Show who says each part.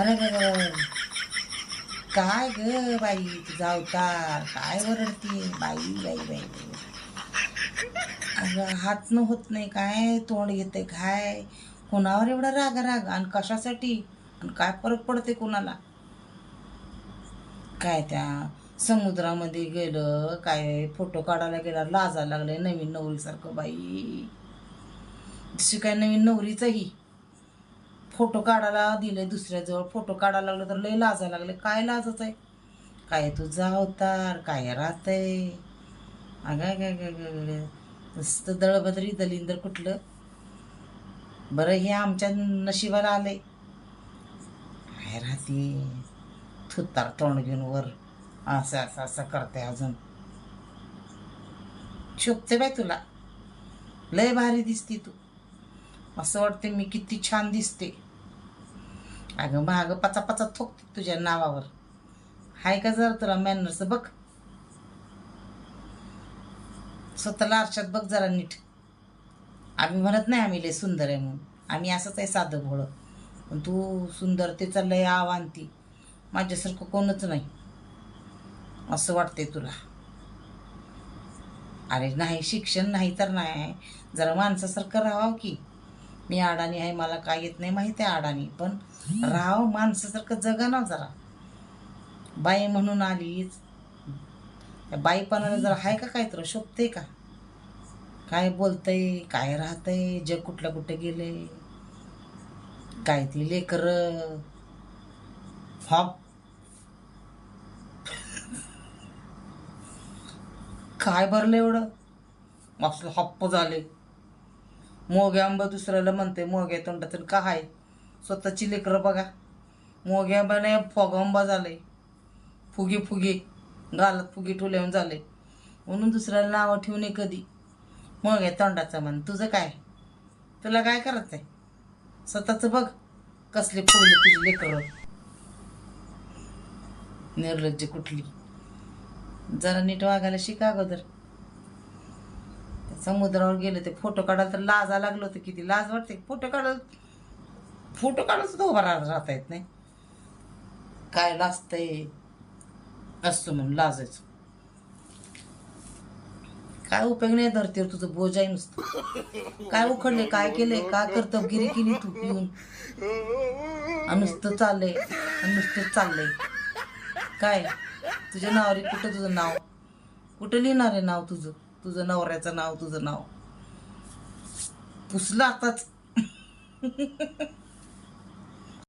Speaker 1: अरे काय ग बाई तुझा अवतार काय वरडतीये बाई बाई बाई बाई. अगं हात न होत नाही काय तोंड येते काय कोणावर एवढा राग राग आणि कशासाठी आणि काय फरक पडते कोणाला. काय त्या समुद्रामध्ये गेलं काय फोटो काढायला गेला लाजायला लागले नवीन नवरीसारखं बाई. जशी काय नवीन नवरीचंही फोटो काढायला दिले दुसऱ्याजवळ फोटो काढायला लागले तर लय लाजायला लागले. काय लाजत आहे काय तुझा अवतार काय राहतंय. अगं ग ग ग नुसतं दळभद्री दलिंदर कुठलं. बरं हे आमच्या नशिबाला आलंय. काय राहते थुत्तार तोंड घेऊन वर असं असं असं करते अजून. शोभते बाय तुला लय भारी दिसते तू. असं वाटते मी किती छान दिसते. अगं मागं पचा पचा थोकते तुझ्या नावावर. हाय का जर तुला मॅनर्स बघ स्वतःला आरशात बघ जरा नीट. आम्ही म्हणत नाही आम्ही लय सुंदर आहे म्हणून आम्ही असंच आहे साधं भोळं. पण तू सुंदरतेचा लय आवांती माझ्यासारखं कोणच नाही असं वाटते तुला. अरे नाही शिक्षण नाही तर नाही जरा माणसासारखं राहावं की. मी अडाणी आहे मला काय येत नाही माहिती आहे अडाणी पण राहावं माणसासारखं जगा ना जरा. बाई म्हणून आलीच त्या बाईपणाला जरा आहे का काय तर शोभते का. काय बोलतंय काय राहतंय जग कुठल्या कुठे गेले काय ती लेकर हॉप काय भरलं एवढं असलं हप्प झाले. मोग्या आंबा दुसऱ्याला म्हणते मोग्या तोंडातून का आहे स्वतःची लेकरं बघा. मोग्या आंबाने फोगांबा झाले फुगी फुगी गालात फुगी ठेवल्यावर झाले म्हणून दुसऱ्याला नावं ठेवू नये कधी. मोग्या तोंडाचं म्हण तुझं काय तुला काय करत आहे स्वतःच बघ कसले फुगले तुझी लेकरं निर्लज्ज कुठली. जरा नीट वागायला शिका अगोदर. समुद्रावर गेलं ते फोटो काढायला तर लाजा लागलं होतं किती लाज वाटते. फोटो काढायला सुद्धा उभा राहता येत नाही. काय लाजतंय असतो म्हणून लाजायचं. काय उपयोग नाही धरतीवर तुझं बोज आहे नुसतं. काय उखडले काय केलंय काय कर्तबगिरी केली तू पिऊन आणि नुसतं चाललंय आणि नुसतंच चाललंय. काय तुझ्या नावावर कुठं तुझं नाव कुठं लिहिणार आहे नाव तुझं तुझं नवऱ्याचं नाव तुझं नाव पुसलं आताच.